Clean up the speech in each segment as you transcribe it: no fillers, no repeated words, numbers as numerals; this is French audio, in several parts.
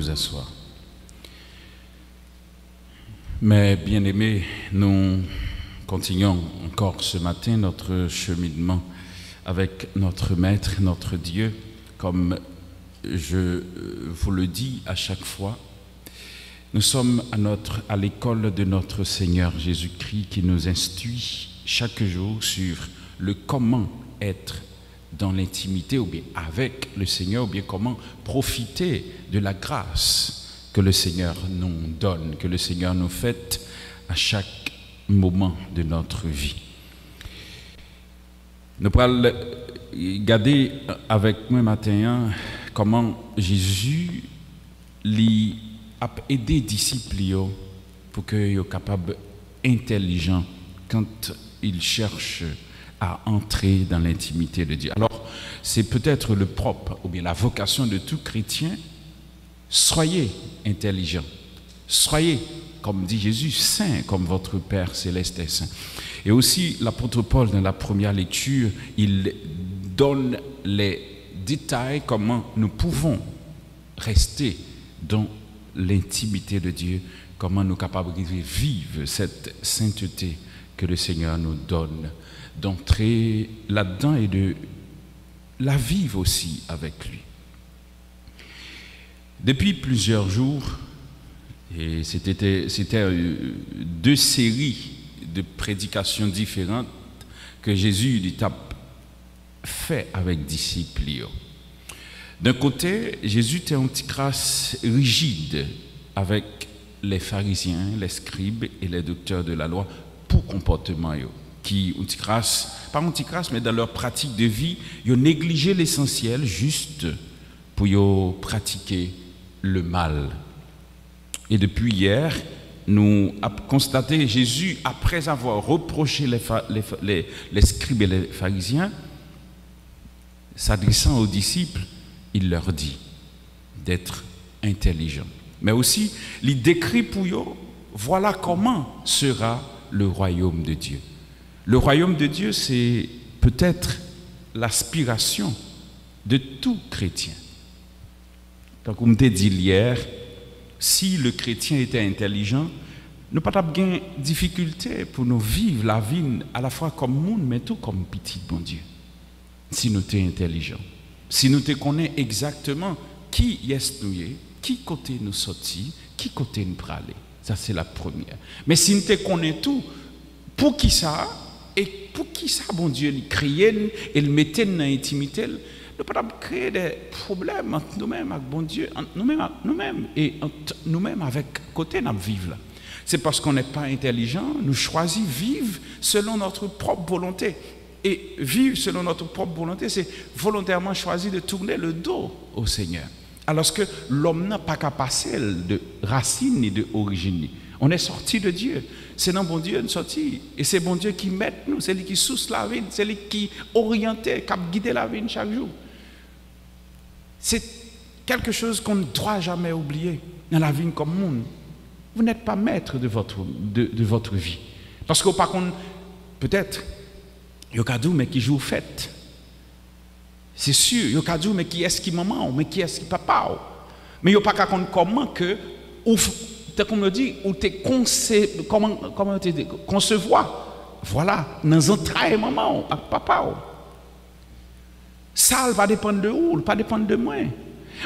vous asseoir. Mais bien aimés, nous continuons encore ce matin notre cheminement avec notre Maître, notre Dieu, comme je vous le dis à chaque fois. Nous sommes à l'école de notre Seigneur Jésus-Christ qui nous instruit chaque jour sur le comment être dans l'intimité ou bien avec le Seigneur, ou bien comment profiter de la grâce que le Seigneur nous donne, que le Seigneur nous fait à chaque moment de notre vie. Nous allons regarder avec moi matin comment Jésus a aidé les disciples pour qu'ils soient capables, intelligents, quand ils cherchent à entrer dans l'intimité de Dieu. Alors, c'est peut-être le propre ou bien la vocation de tout chrétien. Soyez intelligents, soyez, comme dit Jésus, saints comme votre Père céleste est saint. Et aussi, l'apôtre Paul, dans la première lecture, il donne les détails comment nous pouvons rester dans l'intimité de Dieu, comment nous sommes capables de vivre cette sainteté que le Seigneur nous donne, d'entrer là-dedans et de la vivre aussi avec lui. Depuis plusieurs jours, et c'était deux séries de prédications différentes que Jésus a fait avec les disciples. D'un côté, Jésus était un petit crasse rigide avec les pharisiens, les scribes et les docteurs de la loi pour comportement qui pas anti-crasse, mais dans leur pratique de vie, ils ont négligé l'essentiel juste pour pratiquer le mal. Et depuis hier, nous avons constaté Jésus, après avoir reproché les scribes et les pharisiens, s'adressant aux disciples, il leur dit d'être intelligents. Mais aussi, il décrit pour eux, voilà comment sera le royaume de Dieu. Le royaume de Dieu, c'est peut-être l'aspiration de tout chrétien. Comme je l'ai dit hier, si le chrétien était intelligent, nous n'avons pas de difficulté pour nous vivre la vie à la fois comme monde, mais tout comme petit bon Dieu. Si nous sommes intelligents, si nous connaissons exactement qui est-nous, qui côté nous sortis, qui côté nous praler. Ça, c'est la première. Mais si nous connaissons tout, pour qui ça, et pour qui ça, bon Dieu, il crée et le mettait dans l'intimité, nous ne pouvons pas créer des problèmes entre nous-mêmes, avec bon Dieu, entre nous-mêmes et entre nous-mêmes avec côté nous vivre là. C'est parce qu'on n'est pas intelligent, nous choisissons vivre selon notre propre volonté. Et vivre selon notre propre volonté, c'est volontairement choisir de tourner le dos au Seigneur. Alors que l'homme n'a pas qu'à passer de racine ni d'origine. On est sorti de Dieu. C'est non bon Dieu nous sorti. Et c'est bon Dieu qui met nous, c'est lui qui sousse la vie, c'est lui qui oriente, qui guide la vie chaque jour. C'est quelque chose qu'on ne doit jamais oublier dans la vie comme monde. Vous n'êtes pas maître de votre vie. Parce que par contre, peut-être, il y a des mais qui jouent fête. C'est sûr, il y a des mais qui est-ce qui maman, mais qui est-ce qui papa. Mais il n'y a pas qu'à comment que, ou comme on dit, ou t'es comment te concevoir. Voilà, dans un travail maman, avec papa. Ça ne va pas dépendre de où, pas dépendre de moi.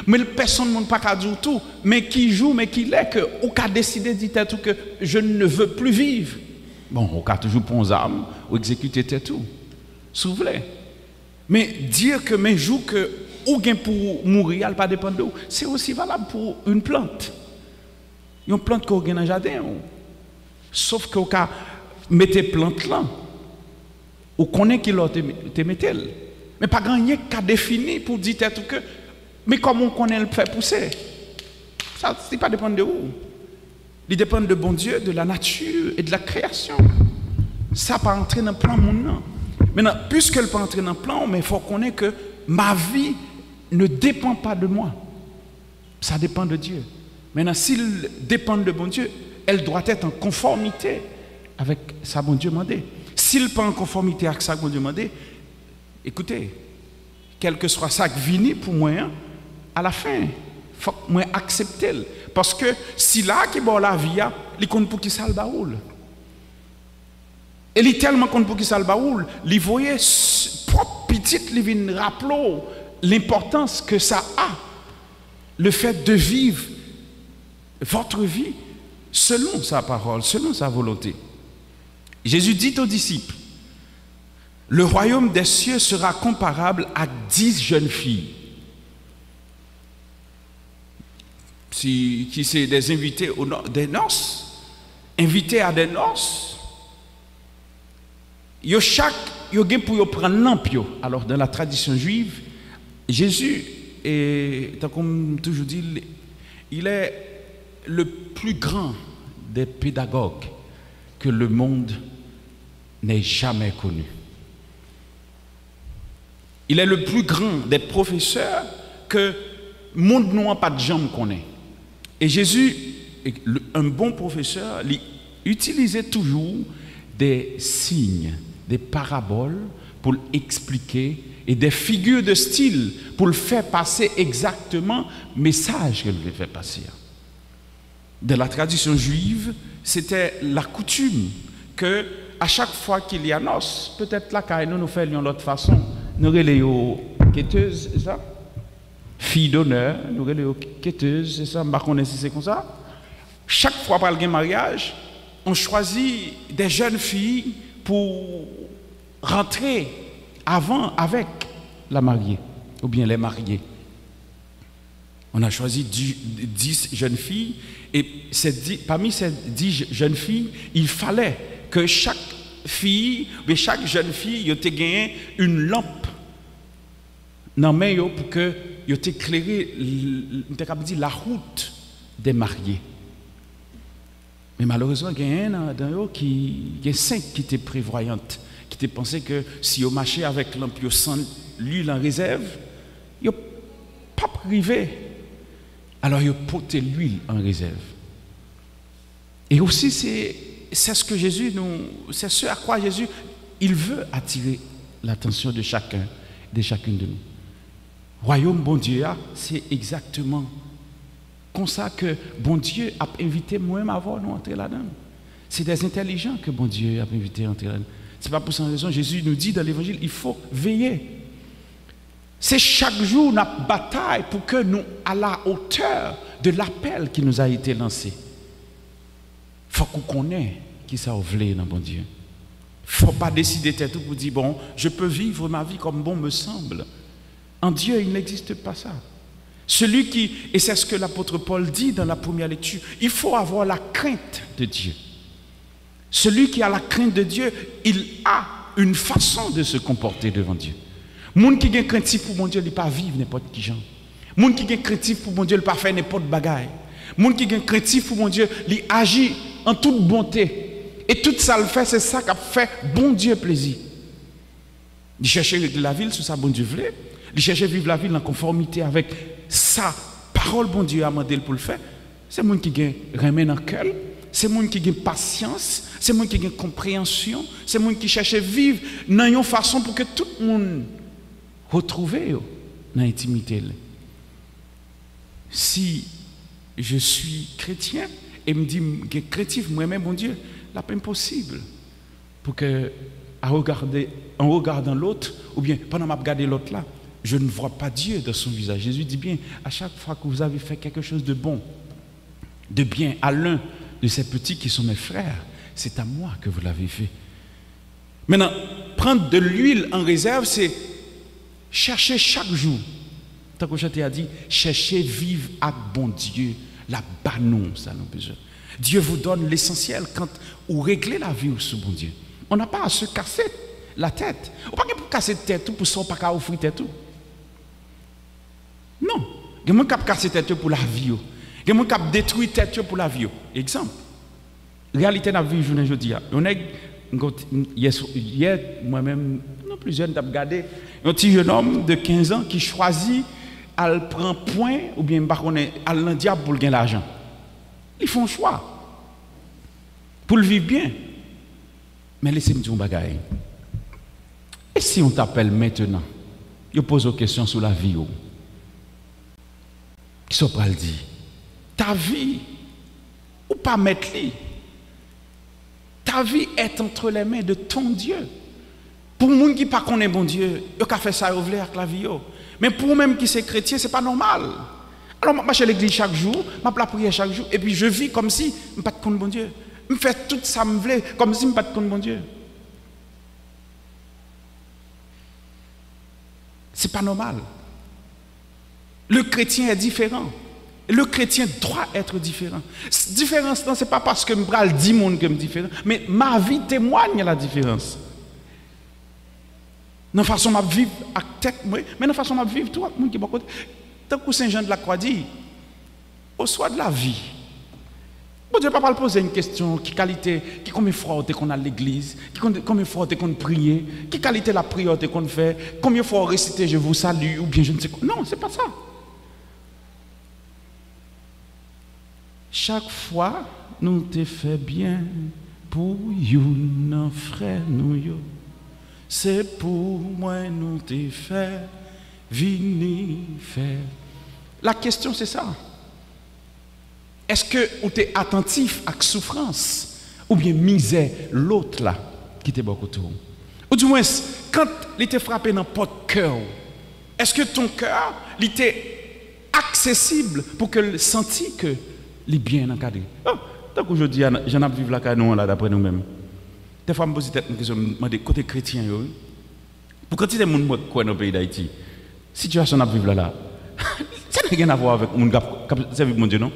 Mais personne ne peut pas dire tout, mais qui joue, mais qui l'est, que ou qu'a décidé de dire tout que je ne veux plus vivre. Bon, on a toujours pris armes ou exécuter tout. Souvenez. Mais dire que mes jours que ou gain pour mourir, elle pas dépendre de où. C'est aussi valable pour une plante. Une plante qu'on gagne dans le jardin. Sauf que vous mettez plante là. Ou connaît qui l'autre te mettez. Mais pas gagner qu'à définir pour dire tout que mais comment on connaît le faire pousser? Ça c'est pas dépendre de où. Il dépend de bon Dieu, de la nature et de la création. Ça pas entrer dans le plan monde. Maintenant, puisque elle peut entrer dans le plan, mais il faut connaître que ma vie ne dépend pas de moi. Ça dépend de Dieu. Maintenant, s'il dépend de bon Dieu, elle doit être en conformité avec ça bon Dieu demandé. S'il n'est pas en conformité avec ça bon Dieu demandé, écoutez, quel que soit ça qui vient pour moi, à la fin, faut que moi accepter. Parce que si là qui bon la vie, il compte pour qui ça le baoul. Et il tellement compte pour qui ça le baoul, il voyait propre petite, il vient rappeler l'importance que ça a, le fait de vivre votre vie selon sa parole, selon sa volonté. Jésus dit aux disciples, le royaume des cieux sera comparable à 10 jeunes filles. Qui c'est des invités des noces, invités à des noces, yo gen pour yo prendre lampe yo. Alors dans la tradition juive, Jésus est, comme toujours dit, il est le plus grand des pédagogues que le monde n'ait jamais connu. Il est le plus grand des professeurs que le monde n'a pas de jambes connaît. Et Jésus, un bon professeur, il utilisait toujours des signes, des paraboles pour expliquer et des figures de style pour le faire passer exactement le message qu'il voulait faire passer. Dans la tradition juive, c'était la coutume que à chaque fois qu'il y a noces, peut-être là quand nous faisions de l'autre façon, nous relayons quêteuses, c'est ça? Fille d'honneur, nous relayons quêteuses, c'est ça? Je ne sais pas si c'est comme ça. Chaque fois par le mariage, on choisit des jeunes filles pour rentrer avant avec la mariée, ou bien les mariés. On a choisi 10 jeunes filles, et parmi ces 10 jeunes filles, il fallait que chaque fille, ou chaque jeune fille, ait gagné une lampe dans la main pour que ait éclairé la route des mariés. Mais malheureusement, il y a un dans eux qui y a 5 qui étaient prévoyantes, qui étaient pensé que si on marchait avec lampe sans l'huile en réserve, ils n'ont pas privé. Alors ils ont porté l'huile en réserve. Et aussi c'est ce que Jésus c'est ce à quoi Jésus il veut attirer l'attention de chacune de nous. Royaume bon Dieu, c'est exactement comme ça que bon Dieu a invité moi-même à nous entrer là-dedans. C'est des intelligents que bon Dieu a invité à entrer là-dedans. Ce n'est pas pour cette raison, Jésus nous dit dans l'évangile, il faut veiller. C'est chaque jour notre bataille pour que nous à la hauteur de l'appel qui nous a été lancé. Il faut qu'on connaisse qui ça voulait dans bon Dieu. Il ne faut pas décider tout pour dire, bon, je peux vivre ma vie comme bon me semble. En Dieu, il n'existe pas ça. Celui qui, et c'est ce que l'apôtre Paul dit dans la première lecture, il faut avoir la crainte de Dieu. Celui qui a la crainte de Dieu, il a une façon de se comporter devant Dieu. Moun qui est craintif pour mon Dieu, il ne peut pas vivre n'importe qui genre. Moun qui est craintif pour mon Dieu, il ne peut pas faire n'importe bagaille. Moun qui est craintif pour mon Dieu, il agit en toute bonté. Et tout ça le fait, c'est ça qui a fait bon Dieu plaisir. Il cherche la ville sous sa bon Dieu voulait. Il cherche à vivre la ville en conformité avec sa parole, bon Dieu a demandé pour le faire. C'est le monde qui remet dans le cœur, c'est le monde qui a patience, c'est le monde qui a compréhension, c'est le monde qui cherche à vivre dans une façon pour que tout le monde retrouve dans l'intimité. Si je suis chrétien et me dis que chrétien, moi-même, bon Dieu, c'est pas impossible pour que, en regardant l'autre, ou bien pendant que je regarde l'autre là, je ne vois pas Dieu dans son visage. Jésus dit bien, à chaque fois que vous avez fait quelque chose de bon, de bien à l'un de ces petits qui sont mes frères, c'est à moi que vous l'avez fait. Maintenant, prendre de l'huile en réserve, c'est chercher chaque jour. Tant que je a dit, chercher vivre avec bon Dieu, la banon, ça nous besoin. Dieu vous donne l'essentiel quand vous réglez la vie sous bon Dieu. On n'a pas à se casser la tête. On n'a pas pour casser la tête pour ça, pas qu'à offrir tête tout. Non. Il y a des gens qui casser tête pour la vie. Il y a des gens qui détruire tête pour la vie. Exemple. Réalité de la vie, je ne dis pas. Hier, moi-même, plusieurs ont regardé un petit jeune homme de 15 ans qui choisit à prendre point ou bien à l'India pour gagner l'argent. Ils font un choix pour le vivre bien. Mais laissez-moi dire un bagaille. Et si on t'appelle maintenant, je pose une question sur la vie. qui sont pas le dire. Ta vie, ou pas mettre li. Ta vie est entre les mains de ton Dieu. Pour les gens qui ne connaissent pas bon Dieu, ils ont fait ça avec la vie. Mais pour même qui sont chrétiens, ce n'est pas normal. Alors, je vais à l'église chaque jour, je vais la prière chaque jour, et puis je vis comme si je ne pas connais bon Dieu. Je fais tout ça, comme si je ne pas connais bon Dieu. Ce n'est pas normal. Le chrétien est différent. Le chrétien doit être différent. Cette différence, ce n'est pas parce que je me dis monde que je suis différent, mais ma vie témoigne la différence. Dans la façon de vivre avec tête, mais dans la façon de vivre, tout le monde qui est beaucoup. Tant que Saint Jean de la Croix dit, au soir de la vie, bon Dieu ne va pas poser une question, qui qualité, qui combien de fois qu'on a à l'église, combien de fois qu'on prie, qui qualité la prière qu'on fait, combien de fois on récite je vous salue, ou bien je ne sais quoi. Non, ce n'est pas ça. Chaque fois, nous te fait bien pour un frère nous. C'est pour moi nous te fait venir faire. La question c'est ça. Est-ce que vous êtes attentif à la souffrance ou bien misère l'autre là qui était beaucoup autour? Ou du moins, quand il était frappé dans votre cœur, est-ce que ton cœur était accessible pour que le senti que les bien encadré? Oh, donc aujourd'hui, j'en ai vécu la nous là d'après nous-mêmes. Des fois, je me pose une question, je me dis, côté chrétien, pour quand il y a des gens qui dans le pays d'Haïti, situation à vivre là, ça n'a rien à voir avec les gens qui servent mon Dieu, non?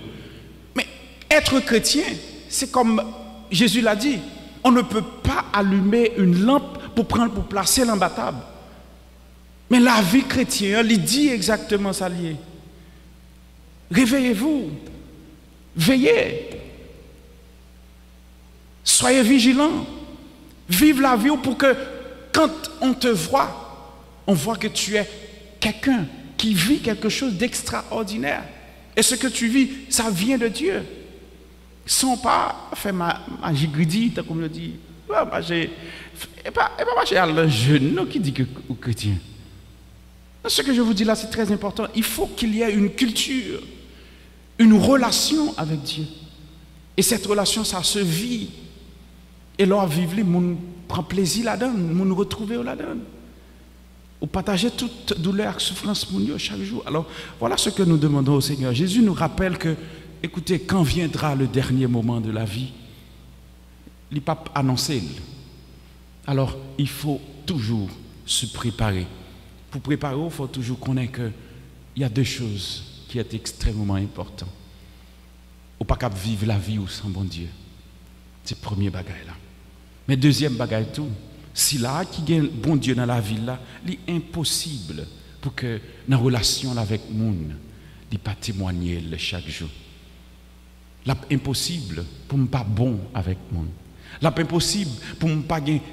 Mais être chrétien, c'est comme Jésus l'a dit, on ne peut pas allumer une lampe pour placer l'imbattable. Mais la vie chrétienne, il dit exactement ça lié. Réveillez-vous, veillez, soyez vigilants. Vive la vie pour que quand on te voit, on voit que tu es quelqu'un qui vit quelque chose d'extraordinaire. Et ce que tu vis, ça vient de Dieu. Sans pas faire magie gridite, comme on le dit. Et pas marcher à le jeune qui dit que aux chrétiens. Ce que je vous dis là, c'est très important. Il faut qu'il y ait une culture, une relation avec Dieu. Et cette relation, ça se vit. Et là, vivre, on prend plaisir là-dedans, on retrouve là-dedans. Ou partager toute douleur, souffrance chaque jour. Alors, voilà ce que nous demandons au Seigneur. Jésus nous rappelle que, écoutez, quand viendra le dernier moment de la vie, il pas annoncé. Alors, il faut toujours se préparer. Pour préparer, il faut toujours connaître qu'il y a deux choses qui sont extrêmement importantes. Ou pas capable vivre la vie sans bon Dieu. C'est le premier bagage là. Mais deuxième bagage tout, si là qui gagne bon Dieu dans la vie là, il est impossible pour que dans la relation avec le monde, il pas témoigner chaque jour. C'est impossible pour ne pas bon avec le monde. C'est impossible pour ne pas gagner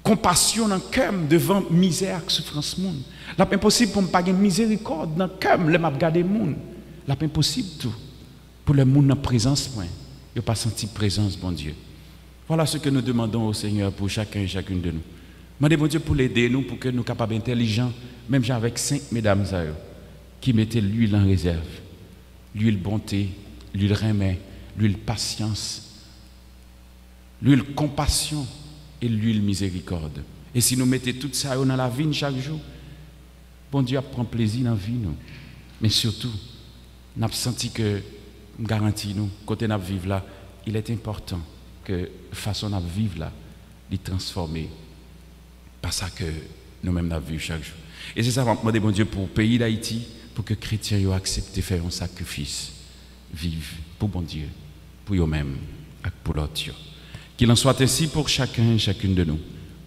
compassion dans le cœur devant misère et souffrance monde. C'est impossible pour ne pas gagner miséricorde dans le cœur le m'a regarder monde. C'est impossible tout pour le monde en présence moi. Il n'a pas senti présence bon Dieu. Voilà ce que nous demandons au Seigneur pour chacun et chacune de nous. Demandez bon Dieu pour l'aider nous, pour que nous soyons capables intelligents, même avec 5 mesdames qui mettaient l'huile en réserve. L'huile bonté, l'huile remède, l'huile patience, l'huile compassion et l'huile miséricorde. Et si nous mettons tout ça dans la vie chaque jour, bon Dieu prend plaisir dans la vie nous. Mais surtout, nous avons senti que, garantie nous, côté nous vivre là, il est important que la façon de vivre là, de transformer par ça que nous-mêmes nous vivons chaque jour. Et c'est ça, je demande bon Dieu pour le pays d'Haïti, pour que les chrétiens aient accepté de faire un sacrifice, vivre pour bon Dieu, pour eux-mêmes et pour l'autre. Qu'il en soit ainsi pour chacun et chacune de nous,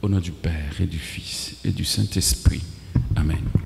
au nom du Père et du Fils et du Saint-Esprit. Amen.